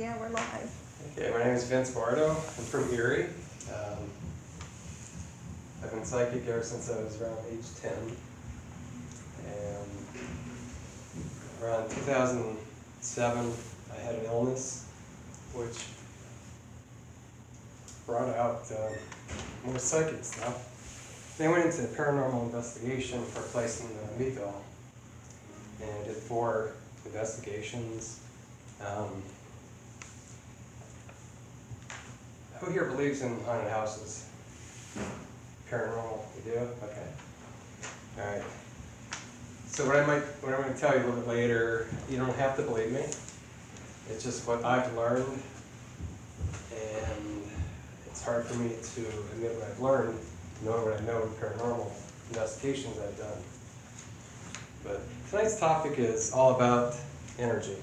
Yeah, we're live. Okay, my name is Vince Bardo. I'm from Erie. I've been psychic ever since I was around age 10. And around 2007, I had an illness which brought out more psychic stuff. Then I went into paranormal investigation for a place in Meadville. And I did 4 investigations. Who here believes in haunted houses? Paranormal, you do? Okay. All right. So what I'm going to tell you a little bit later, you don't have to believe me. It's just what I've learned, and it's hard for me to admit what I've learned, knowing what I know in paranormal investigations I've done. But tonight's topic is all about energy.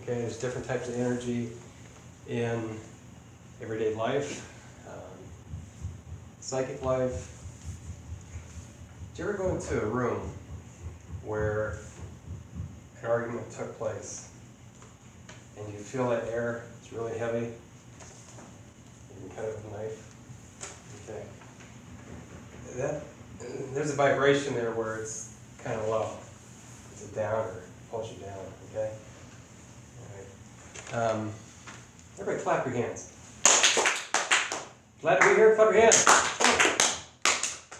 Okay, there's different types of energy in everyday life, psychic life. Did you ever go into a room where an argument took place and you feel that air is really heavy? You can cut it with a knife. Okay. There's a vibration there where it's kind of low. It's a downer, pulls you down. Okay. All right. Everybody, clap your hands. Glad to be here. Clap your hands.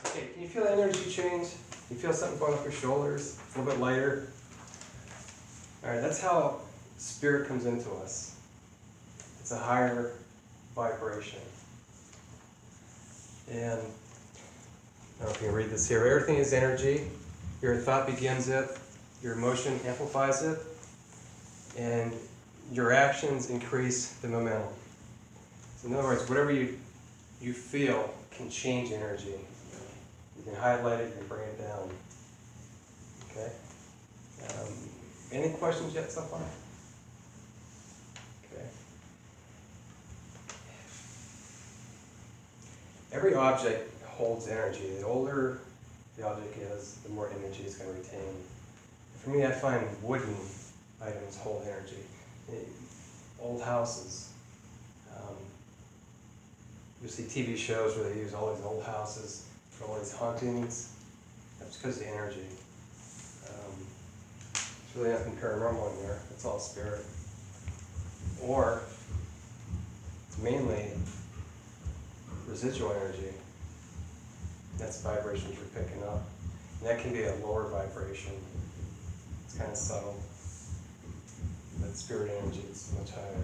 Okay, can you feel the energy change? You feel something going up your shoulders? It's a little bit lighter. All right, that's how spirit comes into us. It's a higher vibration. And I don't know if you can read this here. Everything is energy. Your thought begins it. Your emotion amplifies it. And your actions increase the momentum. So in other words, whatever you feel can change energy. You can highlight it, you can bring it down. Okay? Any questions yet so far? Okay. Every object holds energy. The older the object is, the more energy it's going to retain. For me, I find wooden items hold energy. Old houses. You see TV shows where they use all these old houses for all these hauntings. That's because of the energy. There's really nothing paranormal in there. It's all spirit. Or it's mainly residual energy. That's vibrations you're picking up. And that can be a lower vibration. It's kind of subtle. But spirit energy is much higher.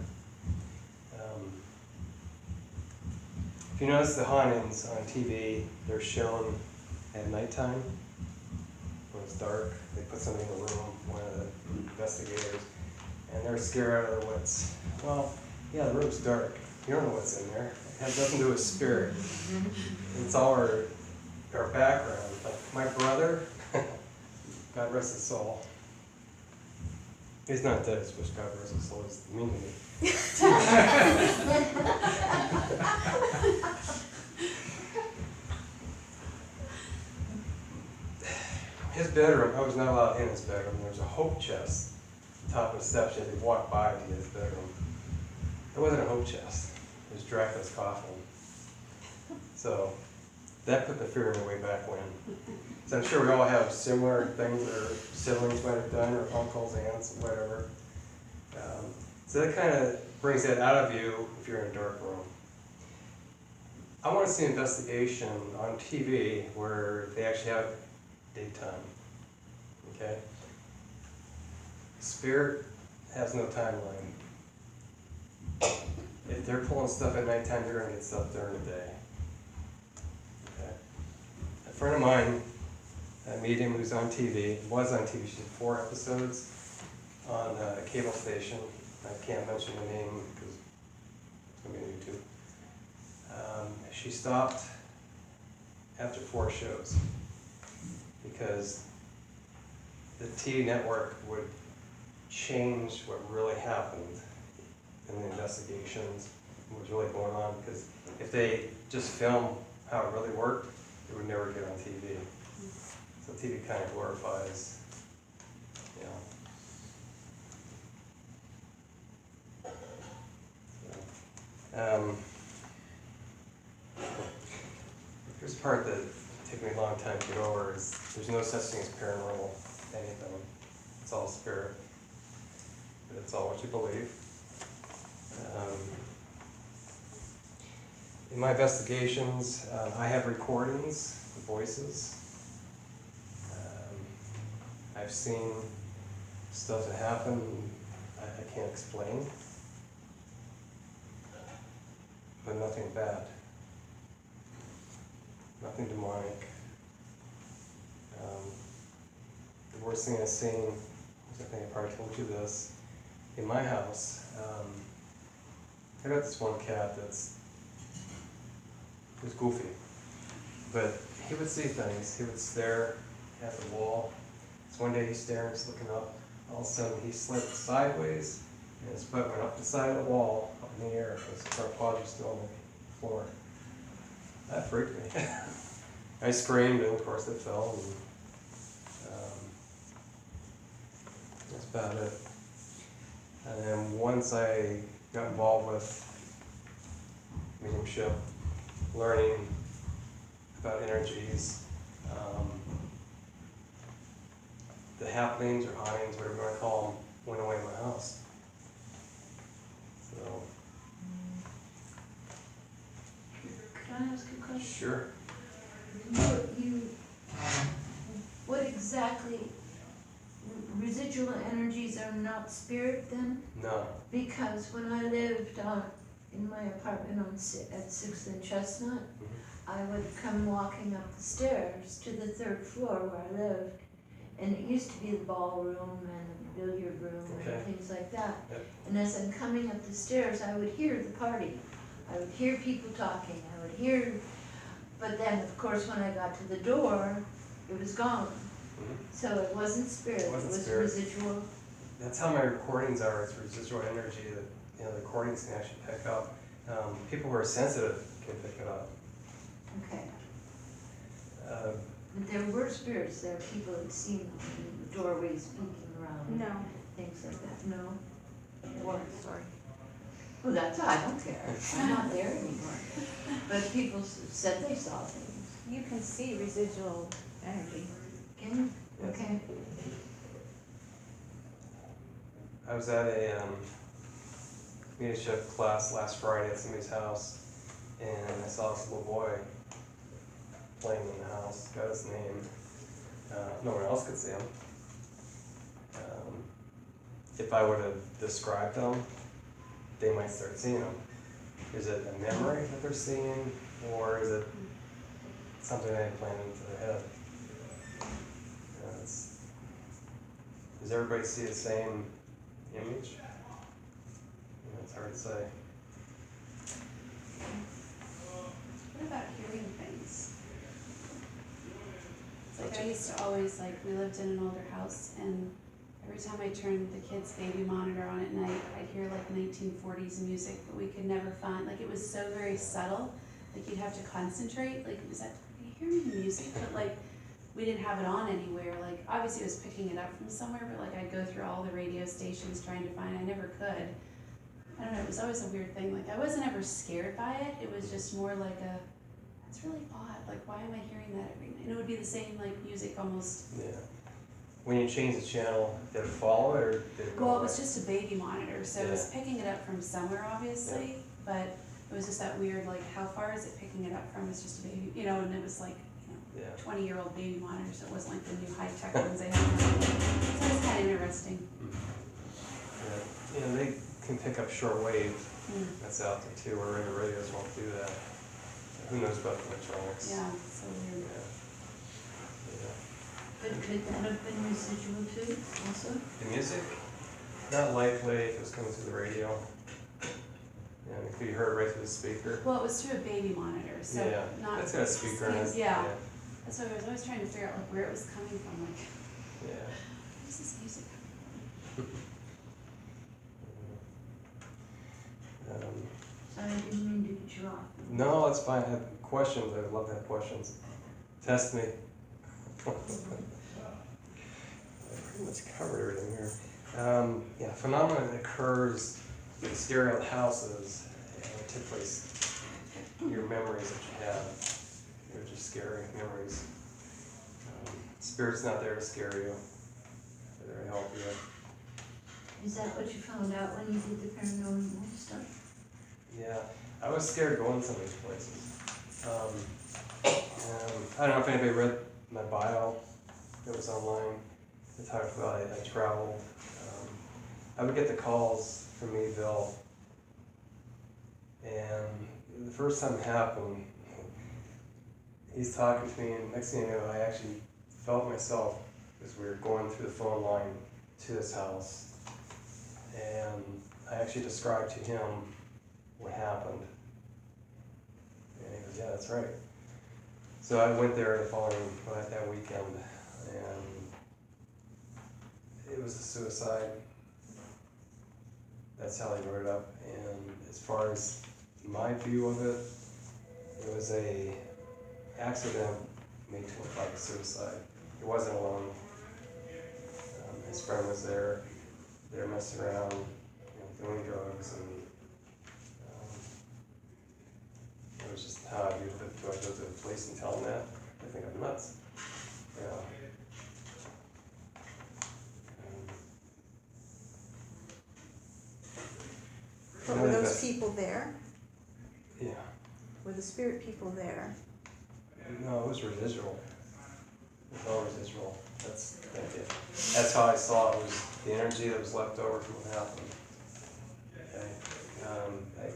If you notice the hauntings on TV, they're shown at nighttime when it's dark. They put somebody in the room, one of the investigators, and they're scared out of their wits. Well, yeah, the room's dark. You don't know what's in there. It has nothing to do with spirit. It's all our background. Like my brother, God rest his soul. He's not dead, it's just God rest his soul. He's mean to me. His bedroom, I was not allowed in his bedroom. There was a hope chest on top of the steps. You had to walk by to get his bedroom. It wasn't a hope chest. It was Dracula's coffin. So that put the fear in me way back when. So I'm sure we all have similar things that our siblings might have done, or uncles, aunts, whatever. So that kind of brings that out of you if you're in a dark room. I want to see an investigation on TV where they actually have daytime. Okay? Spirit has no timeline. If they're pulling stuff at nighttime, they're going to get stuff during the day. Okay? A friend of mine, a medium who's on TV, was on TV, she did 4 episodes on a cable station. I can't mention the name because it's going to be on YouTube. She stopped after 4 shows because the TV network would change what really happened in the investigations, what was really going on, because if they just film how it really worked, it would never get on TV. So TV kind of glorifies, you know. Here's the part that took me a long time to get over is there's no such thing as paranormal anything. It's all spirit. But it's all what you believe. In my investigations, I have recordings of voices. I've seen stuff that happened I can't explain, but nothing bad, nothing demonic. The worst thing I've seen, I think I probably told you this, in my house, I got this one cat he was goofy, but he would see things. He would stare at the wall. So one day he's staring, he's looking up. All of a sudden he slipped sideways, and his butt went up the side of the wall, up in the air. His front paws were still on the floor. That freaked me. I screamed, and of course it fell. And, that's about it. And then once I got involved with mediumship, learning about energies, the happenings or hauntings, whatever you want to call them, went away in my house. So. Can I ask a question? Sure. What exactly, residual energies are not spirit then? No. Because when I lived in my apartment at 6th and Chestnut, I would come walking up the stairs to the 3rd floor where I lived. And it used to be the ballroom and the billiard room and things like that. Yep. And as I'm coming up the stairs, I would hear the party. I would hear people talking. I would hear, but then of course when I got to the door, it was gone. So it wasn't spirit, it was spirit. Residual. That's how my recordings are. It's residual energy that the recordings can actually pick up. People who are sensitive can pick it up. Okay. But there were spirits there, people had seen them in the doorways peeking around. No. Things like that. No? Or, sorry. Well, that's, I don't care. I'm not there anymore. But people said they saw things. You can see residual energy. Can you? Okay. I was at a mediumship class last Friday at somebody's house, and I saw this little boy playing in the house, got his name. No one else could see him. If I would have described them, they might start seeing them. Is it a memory that they're seeing, or is it something I planned into their head? Does everybody see the same image? It's hard to say. What about hearing things? It's like I used to always, we lived in an older house, and every time I turned the kids' baby monitor on at night, I'd hear 1940s music that we could never find. It was so very subtle, you'd have to concentrate. Was that, are you hearing the music? But we didn't have it on anywhere. Obviously it was picking it up from somewhere, but I'd go through all the radio stations trying to find, I never could. I don't know, it was always a weird thing. I wasn't ever scared by it. It was just more it's really odd. Why am I hearing that every night? And it would be the same music almost. Yeah. When you change the channel, did it follow it or did it go Well, away? it was just a baby monitor, so it was picking it up from somewhere, obviously, but it was just that weird, how far is it picking it up from? It's just a baby, and it was 20-year-old baby monitor, so it wasn't the new high-tech ones they have now. So it was kind of interesting. Yeah, they can pick up shortwave. That's out there too, where regular radios won't do that. Who knows about the electronics? Yeah, so weird. Yeah. But could that have been residual too, also? The music? Not likely if it was coming through the radio. Yeah, it could be heard right through the speaker. Well, it was through a baby monitor, so not. That's got a speaker in it. Yeah. That's why I was always trying to figure out where it was coming from. Yeah. Where's this music coming from? Sorry, I didn't mean to get you off. No, that's fine. I have questions. I would love to have questions. Test me. I pretty much covered everything here. Phenomenon that occurs in stereo houses. typically your memories that you have. They're just scary memories. Spirit's not there to scare you. They're there to help you. Is that what you found out when you did the paranormal stuff? Yeah, I was scared going some of these places. I don't know if anybody read my bio that was online. It talked about I traveled. I would get the calls from Meadville, and the first time it happened, he's talking to me, and next thing you know, I actually felt myself as we were going through the phone line to his house, and I actually described to him what happened, and he goes, "Yeah, that's right." So I went there the following that weekend, and it was a suicide. That's how they wrote it up. And as far as my view of it, it was a accident made to look like a suicide. He wasn't alone. His friend was there. They were messing around, doing drugs, and it was just how I viewed it. Do I go to the police and tell them that? I think I'm nuts. Yeah. But were those people there? Yeah. Were the spirit people there? No, it was residual. It was all residual. That's how I saw it. It was the energy that was left over from what happened. Okay.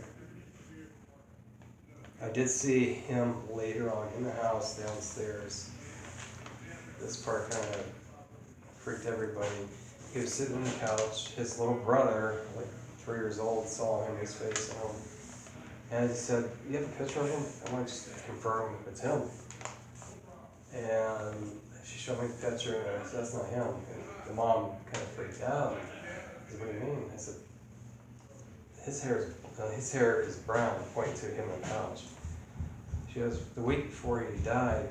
I did see him later on in the house downstairs. This part kind of freaked everybody. He was sitting on the couch. His little brother, like 3 years old, saw him, his face on him. And he said, "You have a picture of him? I want to just confirm it's him." And she showed me the picture, and I said, "That's not him." And the mom kind of freaked out. She said, "What do you mean?" I said, his hair is brown, pointing to him on the couch. She goes, "The week before he died,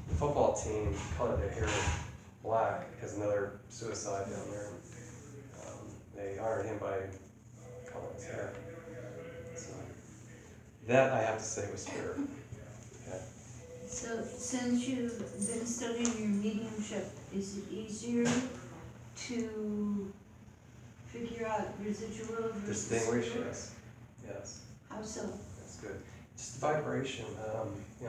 the football team colored their hair black because another suicide down there. They honored him by coloring his hair." So that I have to say was spirit. Okay. So since you've been studying your mediumship, is it easier to figure out residual versus Distinguish, spirit? yes. How so? That's good. Just vibration.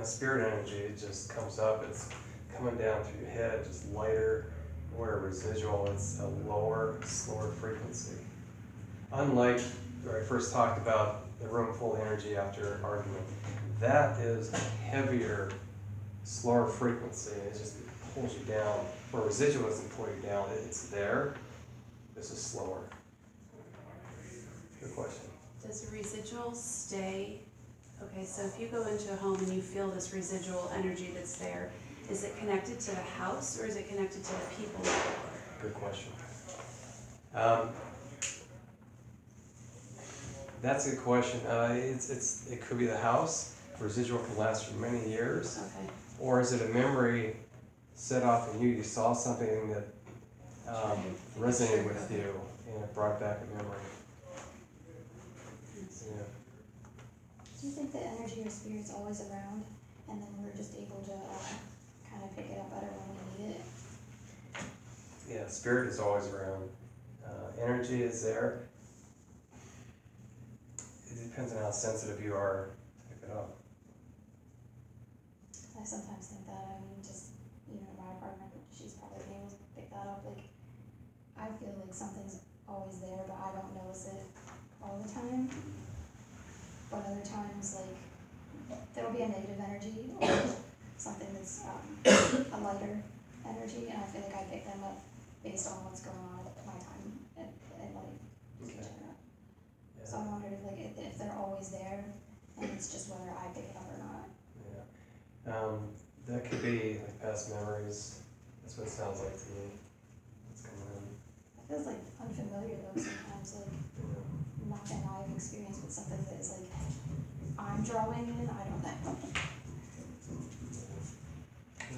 Spirit energy, it just comes up. It's coming down through your head, just lighter. Where residual, it's a lower, slower frequency. Unlike where I first talked about the room full of energy after an argument, that is a heavier, slower frequency. It just pulls you down. Where residual doesn't pull you down, it's there. This is slower. Good question. Does residual stay? Okay, so if you go into a home and you feel this residual energy that's there, is it connected to the house or is it connected to the people? Good question. That's a good question. It could be the house. Residual can last for many years. Okay. Or is it a memory set off in you? You saw something that resonated with you and it brought back a memory. Yeah. Do you think the energy or spirit's always around, and then we're just able to kind of pick it up better when we need it? Yeah, spirit is always around. Energy is there. It depends on how sensitive you are to pick it up. I sometimes think that, just, in my apartment, she's probably able to pick that up, I feel like something's always there, but I don't notice it all the time. But other times, there'll be a negative energy, or something that's a lighter energy, and I feel like I pick them up based on what's going on at my time in life. Okay. Yeah. So I'm wondering if they're always there, and it's just whether I pick it up or not. Yeah. That could be like past memories. That's what it sounds like to me. What's coming in. It feels unfamiliar though sometimes, nothing I've experienced, but something that is I'm drawing in, I don't know.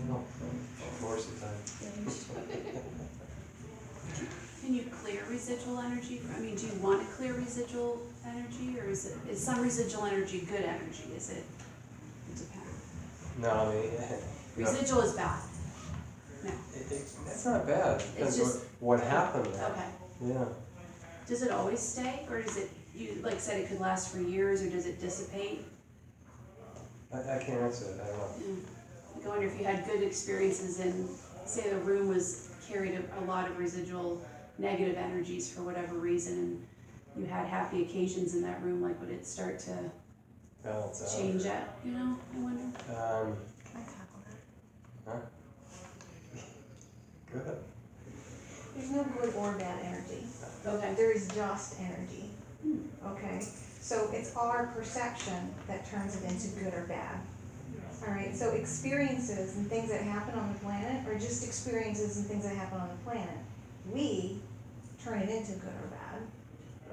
No. Of course, it's time. Can you clear residual energy? I mean, do you want to clear residual energy, or is some residual energy good energy? Is it? It depends. No, I mean, Residual is bad. No. it's not bad. It depends just- what happened there. Okay. Yeah. Does it always stay, or does it? You like said it could last for years, or does it dissipate? I can't answer that. I don't know. Yeah. Like I wonder if you had good experiences in, say, the room was carried a lot of residual negative energies for whatever reason, and you had happy occasions in that room. Like, would it start to Balance out. change it? You know, I wonder. Can I tackle that? Huh? Good. There's no good or bad energy. Okay. There is just energy. Okay? So it's our perception that turns it into good or bad. Alright, so experiences and things that happen on the planet are just experiences and things that happen on the planet. We turn it into good or bad.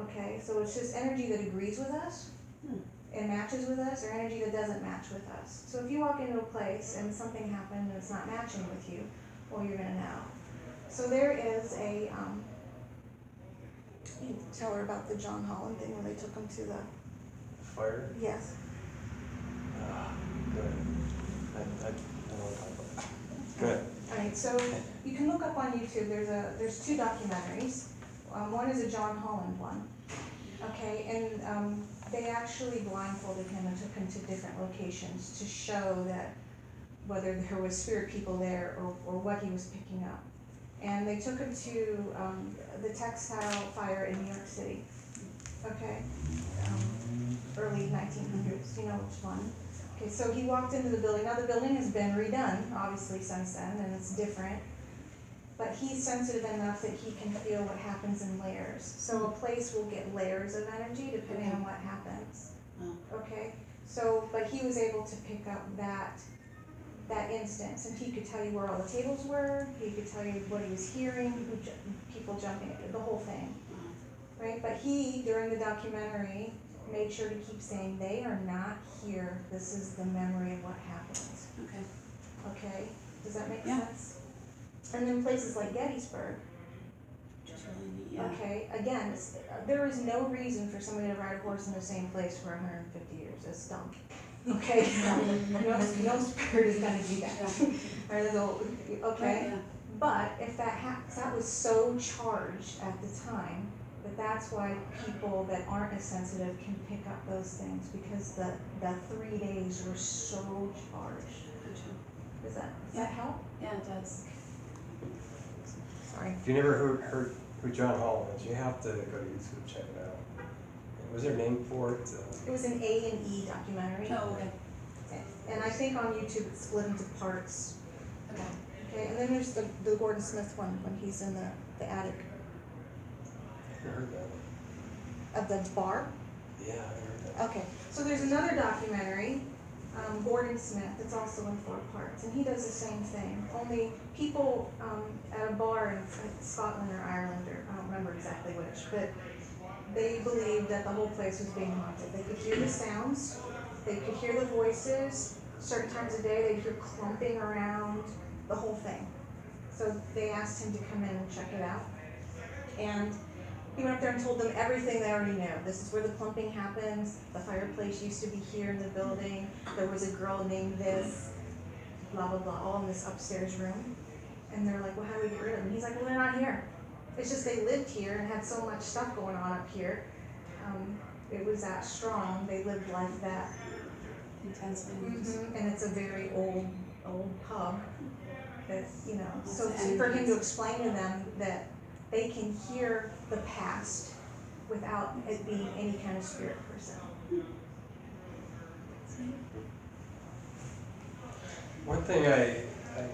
Okay? So it's just energy that agrees with us and matches with us, or energy that doesn't match with us. So if you walk into a place and something happened and it's not matching with you, well, you're gonna know. So there is a, you tell her about the John Holland thing where they took him to the, Fire? yes. Good. I don't want to talk about that. Good. Alright, so you can look up on YouTube, there's two documentaries. One is a John Holland one, okay, and they actually blindfolded him and took him to different locations to show that whether there was spirit people there or what he was picking up. And they took him to the textile fire in New York City, okay, early 1900s, you know which one. Okay, so he walked into the building. Now the building has been redone, obviously, since then, and it's different. But he's sensitive enough that he can feel what happens in layers. So a place will get layers of energy depending on what happens. Okay? So, but he was able to pick up that instance, and he could tell you where all the tables were, he could tell you what he was hearing, people jumping, the whole thing. Right? But he, during the documentary, made sure to keep saying, they are not here, this is the memory of what happened. Okay. Okay? Does that make Yeah. sense? And then places like Gettysburg, Just really neat. Yeah. okay, again, there is no reason for somebody to ride a horse in the same place for 150 years, it's dumb. Okay, no spirit is gonna do that. Or they'll, okay? Yeah. But if that was so charged at the time, that's why people that aren't as sensitive can pick up those things, because the 3 days were so charged. Gotcha. Does that Yeah. help? Yeah, it does. Sorry. If you never heard who John Hall is, you have to go to YouTube, check it out. Was there a name for it? It was an A&E documentary. Oh, okay. And I think on YouTube it's split into parts. Okay. Okay, and then there's the Gordon Smith one when he's in the attic I heard that. of the bar. Yeah, I heard that. Okay, so there's another documentary, Gordon Smith, it's also in 4 parts, and he does the same thing. Only people at a bar in Scotland or Ireland, or I don't remember exactly which, but they believed that the whole place was being haunted. They could hear the sounds, they could hear the voices, certain times of day they'd hear clumping around, the whole thing. So they asked him to come in and check it out. And he went up there and told them everything they already know. This is where the clumping happens, the fireplace used to be here in the building, there was a girl named this, blah, blah, blah, all in this upstairs room. And they're like, well, how do we get rid of them? He's like, well, they're not here. It's just they lived here and had so much stuff going on up here. It was that strong, they lived like that. Intensely. And it's a very old pub that, you know, so That's for him to explain to them that they can hear the past without it being any kind of spirit person. One thing I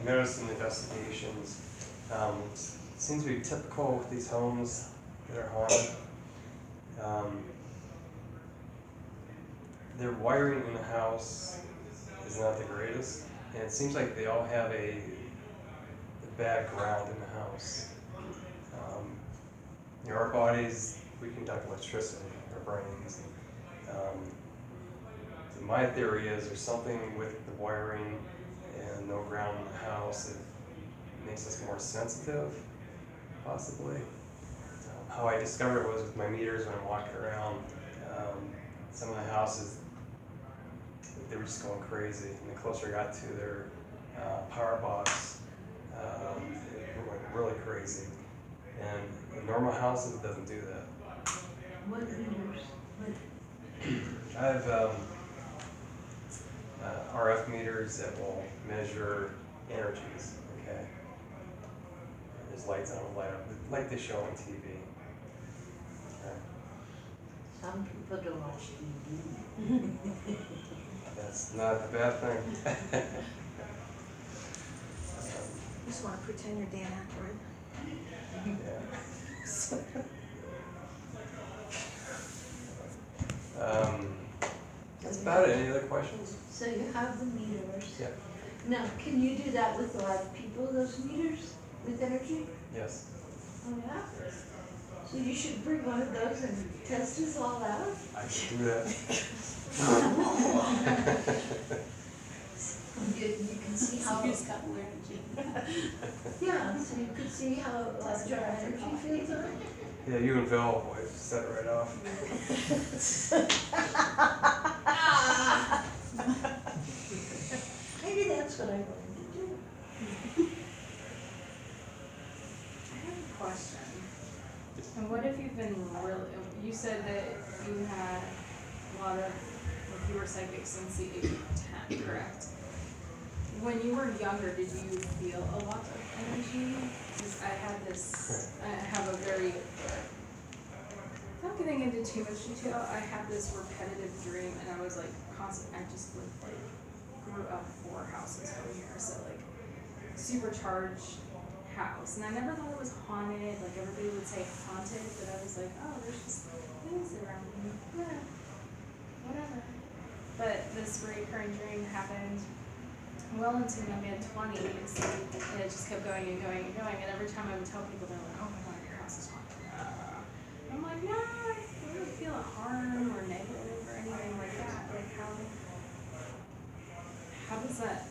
noticed in the investigations, it seems to be typical with these homes that are haunted. Their wiring in the house is not the greatest, and it seems like they all have a bad ground in the house. You know, our bodies, we conduct electricity, our brains. So my theory is there's something with the wiring and no ground in the house that makes us more sensitive, possibly. how I discovered it was with my meters when I'm walking around. Some of the houses, they were just going crazy, and the closer I got to their power box, it went really crazy. And in normal houses, it doesn't do that. What meters? I have RF meters that will measure energies, okay? There's lights on, light up, like they show on TV. Okay. Some people don't watch TV. That's not a bad thing. Just wanna pretend you're Dan Aykroyd. That's about it. Any other questions? So you have the meters. Yeah. Now, can you do that with a lot of people, those meters, with energy? Yes. Oh, yeah? So you should bring one of those and test us all out? I can do that. You can see how, You just got more energy. yeah, so you could see how large our energy fields are. Yeah, you and Bill, boy, set it right off. Maybe that's what I wanted to do. I have a question. And what if you've been really, you said that you had a lot of, like you were psychic since the age of 10, correct? When you were younger, did you feel a lot of energy? Because I had this, I have a very, without getting into too much detail, I had this repetitive dream and I was like constant, I just lived like, grew up 4 houses from here, so like supercharged house. And I never thought it was haunted, like everybody would say haunted, but I was like, oh, there's just things around me, yeah, whatever. But this recurring dream happened well into my mid-20s, and it just kept going and going and going, and every time I would tell people, they're like, oh my god, your house is haunted. I'm like, no, I don't really feel harm or negative or anything like that. Like, how does that,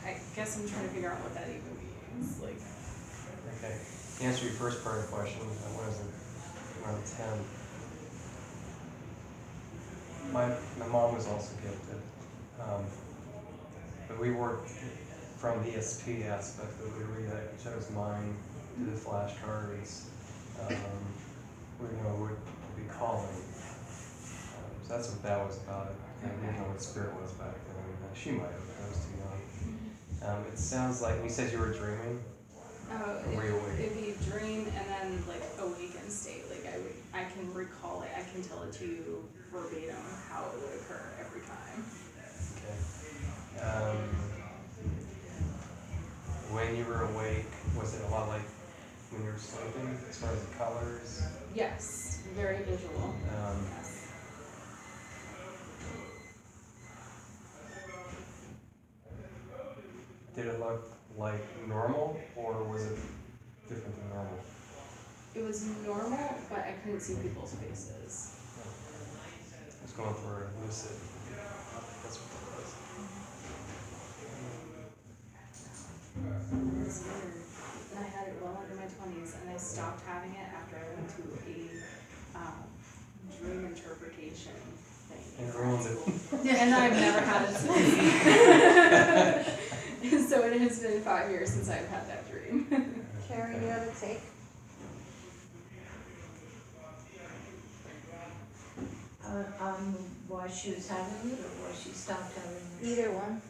I guess I'm trying to figure out what that even means, like. Okay. To answer your first part of the question, when I was around 10, my mom was also gifted. But we worked from the ESP aspect, but we read each other's mind, do the flashcards. We would be calling. So that's what that was about. I didn't know what spirit was back then. She might have, I was too young. It sounds like, you said you were dreaming? Oh, Were you awake? it'd be a dream and then like awakened state. Like I can recall it. I can tell it to you verbatim how it would occur every time. Okay. When you were awake, was it a lot like when you were sleeping, as far as the colors? Yes, very visual. Yes. Did it look like normal, or was it different than normal? It was normal, but I couldn't see people's faces. I was going for a lucid. That's what it was. It was weird. And I had it well into my 20s, and I stopped having it after I went to a dream interpretation thing. And ruined it. And I've never had it since. So it has been 5 years since I've had that dream. Carrie, you have a take? Why she was having it or why she stopped having it? Either one.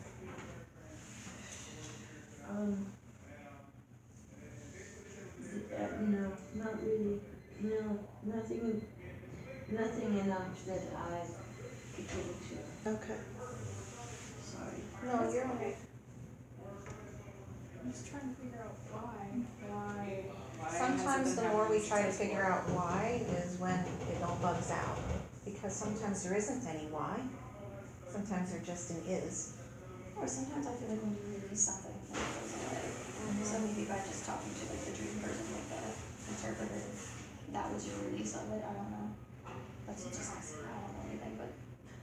No, not really. No, nothing enough that I could give it to. Okay. Sorry. No, you're okay. I'm just trying to figure out why Sometimes the more we try to figure out why is when it all bugs out. Because sometimes there isn't any why. Sometimes there just an is. Or sometimes I feel like when you release something, it goes away. So maybe by just talking to like the dream person, like the interpreter, that was your release of it. I don't know. That's just, I don't know anything, but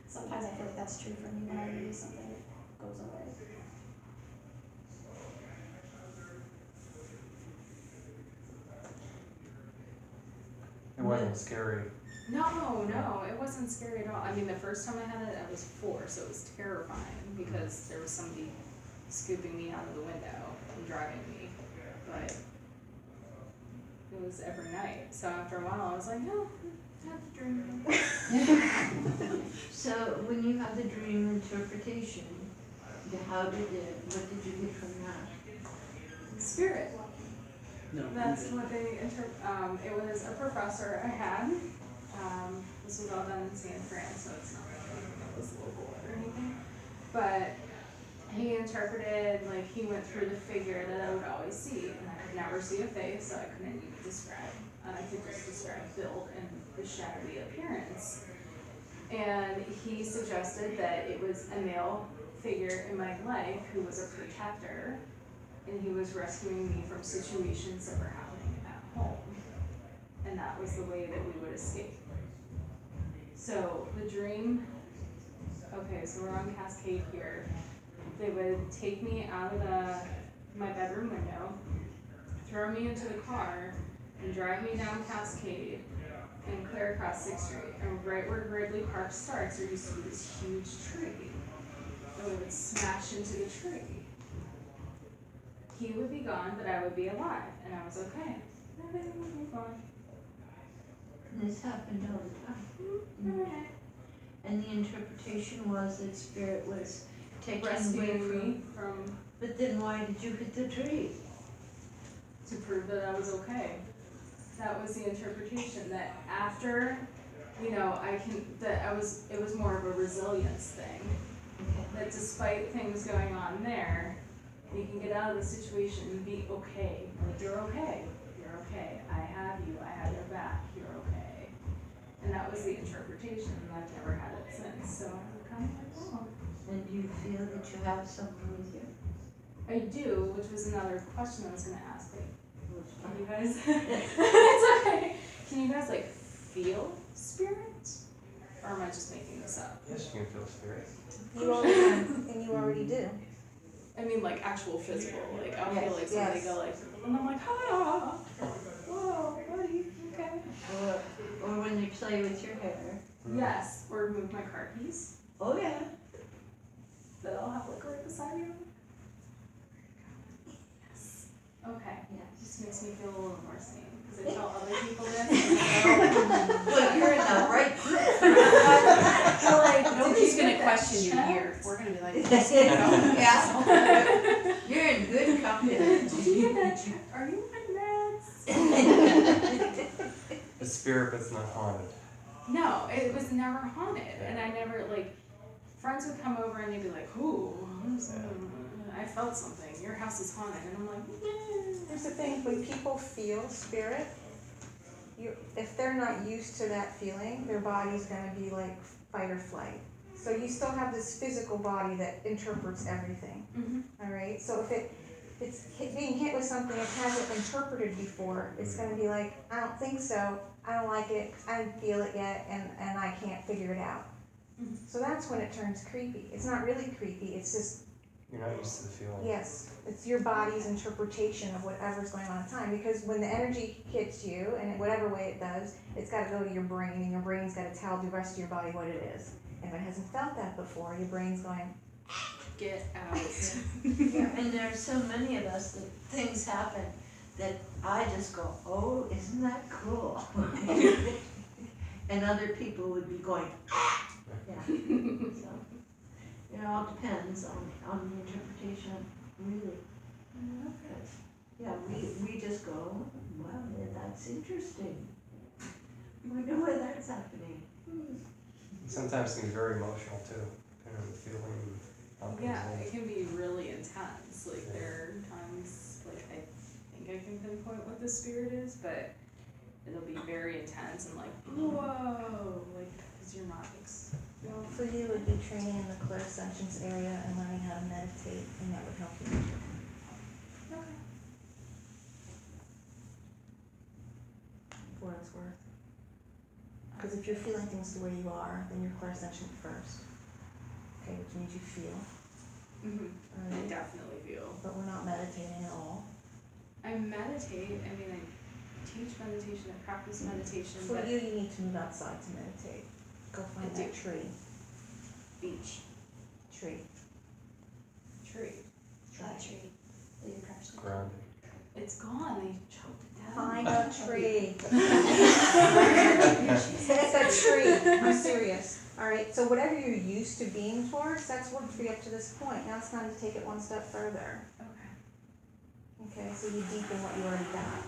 sometimes I feel like that's true for me. When I release something, it goes away. wasn't scary. No, it wasn't scary at all. I mean, the first time I had it, I was 4, so it was terrifying because there was somebody scooping me out of the window and driving me. But it was every night. So after a while, I was like, no, I have to dream. So when you have the dream interpretation, what did you get from that? Spirit. No. That's what they it was a professor I had. This was all done in San Fran, so it's not like it was local or anything. But he interpreted, like, he went through the figure that I would always see, and I could never see a face, so I couldn't even describe. I could just describe build and the shadowy appearance. And he suggested that it was a male figure in my life who was a protector, and he was rescuing me from situations that were happening at home. And that was the way that we would escape. So the dream, okay, so we're on Cascade here. They would take me out of my bedroom window, throw me into the car, and drive me down Cascade and clear across 6th Street. And right where Gridley Park starts, there used to be this huge tree. And we would smash into the tree. He would be gone, but I would be alive, and I was okay. Everything would be fine. This happened all the time. Okay. And the interpretation was that spirit was taking away Rescuing from. me from, But then why did you hit the tree? to prove that I was okay. That was the interpretation, that after, it was more of a resilience thing. Okay. That despite things going on there, you can get out of the situation and be okay. Like, you're okay. You're okay. I have you. I have your back. You're okay. And that was the interpretation, and I've never had it since. So I'm kind of like, oh. And do you feel that you have someone with you? I do, which was another question I was going to ask. Like, can you guys, it's okay. Can you guys, like, feel spirit? Or am I just making this up? Yes, you can feel spirit. You already do, and you already do. I mean, like, actual physical. Like, I'll Yes, feel like somebody yes. go like, and I'm like, ah, whoa, buddy, okay. Or when they play with your hair? Yes, or move my car keys Oh yeah. that I'll have, like, right beside you. Yes. Okay. Yes. Just makes me feel a little more sane. Because I tell other people this, and I Well, you're in the right group. go, like, Nobody's did you gonna get that question you checked? here. We're gonna be like, Yeah. You're in good company. Did you get that checked? Are you on meds? A spirit that's not haunted. No, it was never haunted, and I never, like, friends would come over and they'd be like, "Ooh, I felt something. Your house is haunted," and I'm like, Here's the thing, when people feel spirit, if they're not used to that feeling, their body's gonna be like fight or flight. So you still have this physical body that interprets everything, mm-hmm. alright? So if it's being hit with something it hasn't interpreted before, it's gonna be like, I don't think so, I don't like it, I didn't feel it yet, and I can't figure it out. Mhm. So that's when it turns creepy. It's not really creepy, it's just, You're not used to the feeling. yes, it's your body's interpretation of whatever's going on at the time. Because when the energy hits you, and in whatever way it does, it's got to go to your brain, and your brain's got to tell the rest of your body what it is. And if it hasn't felt that before, your brain's going, Get out. Yeah, and there are so many of us that things happen that I just go, oh, isn't that cool? And other people would be going, ah! Yeah. So, it all depends on the interpretation, really. Okay. Yeah, we just go, well, yeah, that's interesting. I wonder why that's happening. Sometimes it can be very emotional too, depending on the feeling. how it comes Yeah, in. it can be really intense. Like, there are times, like, I think I can pinpoint what the spirit is, but it'll be very intense and like, whoa, like, because you're not well, for you it would be training in the clairsentience area and learning how to meditate, and that would help you. okay. For what it's worth. Because if you're feeling things the way you are, then you're clairsentient first. Okay, which means you feel. Mm-hmm. I Alright. definitely feel. But we're not meditating at all. I meditate. I mean, I teach meditation, I practice meditation, For but you, you need to move outside to meditate. Go find I that do. tree. beach. Tree. That tree that you crushed. Grounded. It's gone, I choked it down. Find a tree. It's a tree. I'm serious. All right. So whatever you're used to being towards, that's worked for you up to this point. Now it's time to take it one step further. Okay. Okay. So you deepen what you already got.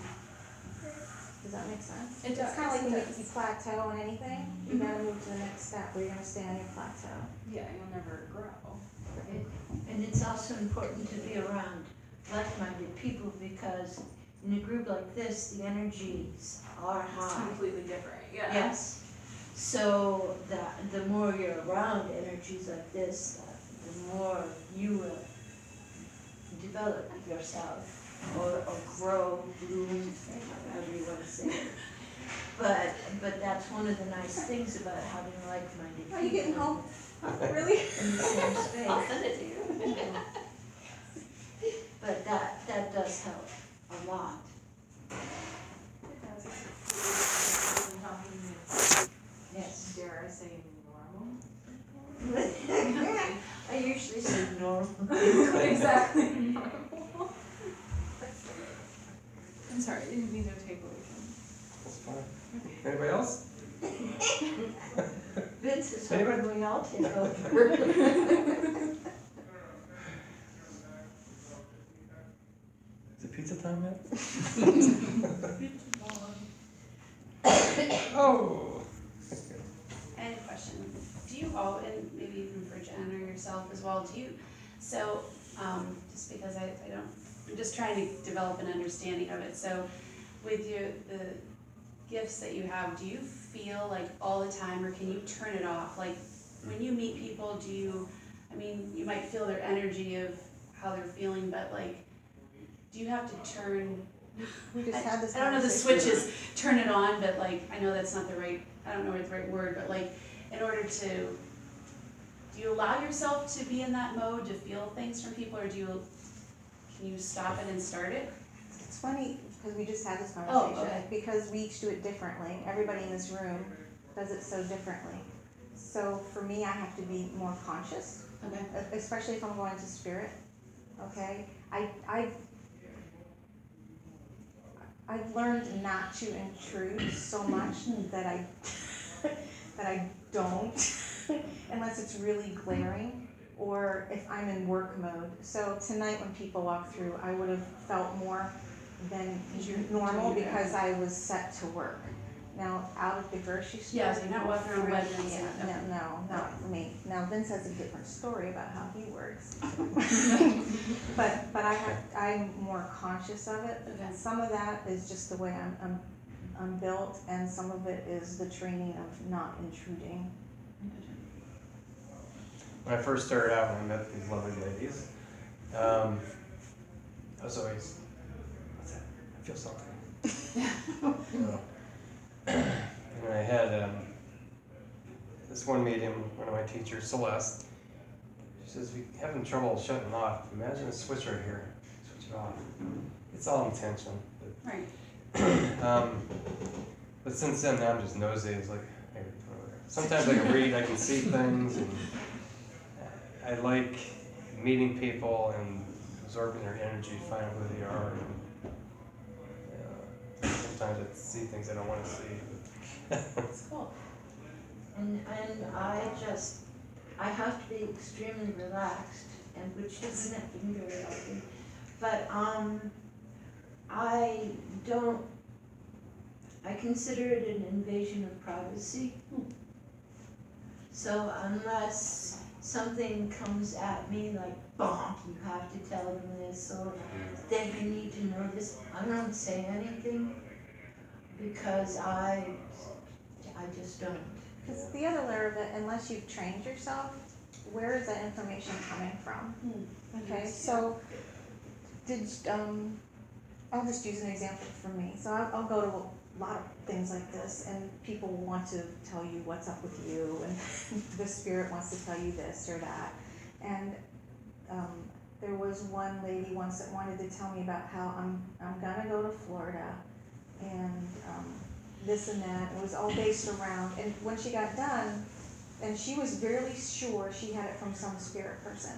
Does that make sense? It does. It's kind of like when It does. you plateau on anything. You gotta move to the next step, or you're gonna stay on your plateau. Yeah, you'll never grow. And it's also important to be around like-minded people, because in a group like this, the energies are It's high. completely different, yeah. Yes. So the more you're around energies like this, the more you will develop yourself or grow, bloom, however you want to say it. But that's one of the nice things about having like-minded people. Are you getting home? Really? In the same space. I'll send it to you. But that does help a lot. It does. It's helping me, Yes. dare I say, normal? I usually say normal. Exactly, normal. I'm sorry, I didn't mean to take away from. That's fine. Anybody else? Vince is Anybody? hoping we all take over. Is it pizza time yet? Oh. I had a question. Do you all, and maybe even for Jen or yourself as well, do you, so, just because I don't, I'm just trying to develop an understanding of it. So with the gifts that you have, do you feel like all the time, or can you turn it off? Like when you meet people, do you, I mean, you might feel their energy of how they're feeling, but like, do you have to turn, We just had this I don't know the conversation. switches, turn it on, but like, I know that's not the right, I don't know the right word, but like, in order to, do you allow yourself to be in that mode, to feel things from people, or can you stop it and start it? It's funny, because we just had this Oh, conversation, okay. because we each do it differently. Everybody in this room does it so differently. So for me, I have to be more conscious, Okay. especially if I'm going to spirit, okay? I've learned not to intrude so much that I don't, unless it's really glaring, or if I'm in work mode. So tonight when people walk through, I would have felt more than normal because I was set to work. Now, out at the grocery store. Yeah, so you're not walking around wet and Yeah, stuff. no, not me. Now Vince has a different story about how he works. But I'm more conscious of it. Okay. Some of that is just the way I'm built, and some of it is the training of not intruding. When I first started out, when I met these lovely ladies, I was always, what's that? I feel something. So, and I had this one medium, one of my teachers, Celeste. She says, "We're having trouble shutting it off. Imagine a switch right here. Switch it off. It's all intention." Right. But since then, now I'm just nosy. It's like, hey, put it over there. Sometimes I can read, I can see things, and I like meeting people and absorbing their energy, finding out who they are. And, sometimes I see things I don't want to see. It's cool. And I have to be extremely relaxed, and which doesn't happen very often. But I consider it an invasion of privacy. So unless something comes at me like bonk, you have to tell them this, or they need to know this, I don't say anything because I just don't. Because the other layer of it, unless you've trained yourself, where is that information coming from? Okay, so I'll just use an example from me. So I'll go to a lot of things like this, and people want to tell you what's up with you, and the spirit wants to tell you this or that. And there was one lady once that wanted to tell me about how I'm gonna go to Florida and this and that. It was all based around, and when she got done, and she was really sure she had it from some spirit person.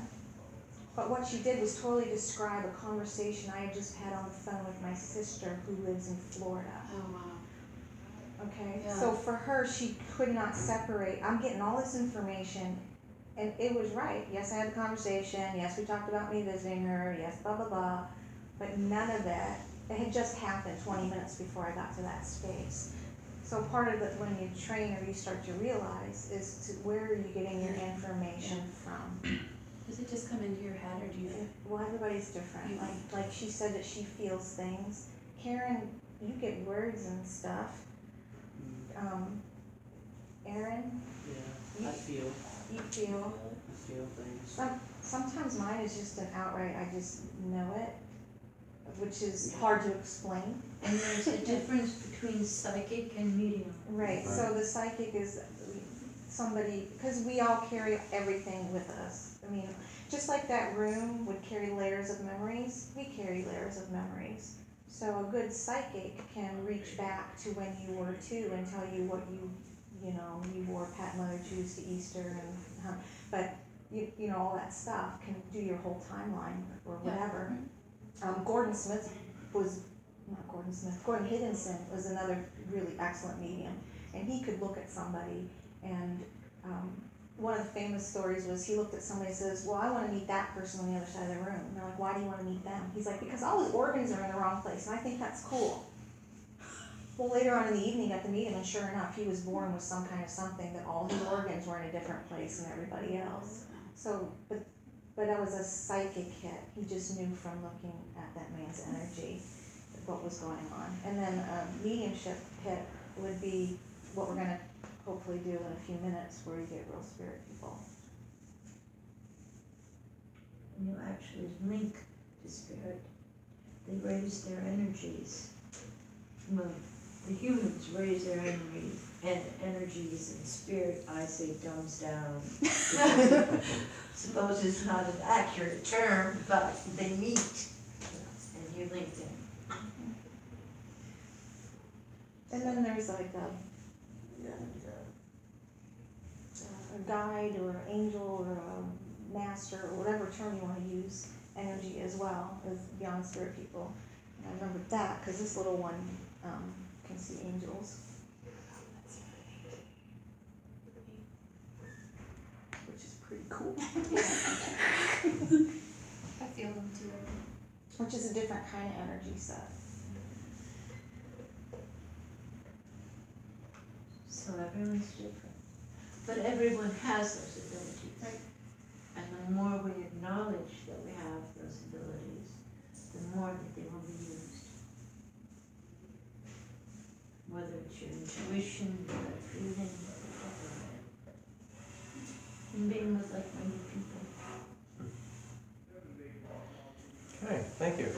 But what she did was totally describe a conversation I had just had on the phone with my sister who lives in Florida. Oh, wow. Okay, Yeah. so for her, she could not separate. I'm getting all this information, and it was right. Yes, I had the conversation. Yes, we talked about me visiting her. Yes, blah, blah, blah. But none of that, it had just happened 20 minutes before I got to that space. So part of it, when you train or you start to realize, is to where are you getting your information from? Does it just come into your head, or do you? Well, everybody's different. Like she said that she feels things. Karen, you get words and stuff. Aaron, Yeah, I feel you feel. things. Sometimes mine is just an outright, I just know it, which is hard to explain. And there's a difference between psychic and medium. Right, so the psychic is somebody, because we all carry everything with us. I mean, just like that room would carry layers of memories, we carry layers of memories. So a good psychic can reach back to when you were two and tell you what you wore Pat Mother Jews to Easter and, but you know, all that stuff can do your whole timeline or whatever. Gordon Higginson was another really excellent medium, and he could look at somebody, and one of the famous stories was he looked at somebody and says, well, I want to meet that person on the other side of the room. And they're like, why do you want to meet them? He's like, because all his organs are in the wrong place, and I think that's cool. Well, later on in the evening at the meeting, and sure enough, he was born with some kind of something that all his organs were in a different place than everybody else. So, but that was a psychic hit. He just knew from looking at that man's energy what was going on. And then a mediumship hit would be what we're going to hopefully do in a few minutes, where you get real spirit people. And you actually link to spirit. They raise their energies. Well, the humans raise their energies, and spirit, I say, dumbs down. Suppose it's not an accurate term, but they meet, and you link them. And then there's like a guide or an angel or a master or whatever term you want to use, energy as well as beyond spirit people. And I remember that because this little one can see angels, which is pretty cool. I feel them too. Which is a different kind of energy set. So everyone's different. But everyone has those abilities. Right. And the more we acknowledge that we have those abilities, the more that they will be used. Whether it's your intuition, your feeling, whatever. And being with like-minded people. Okay, thank you.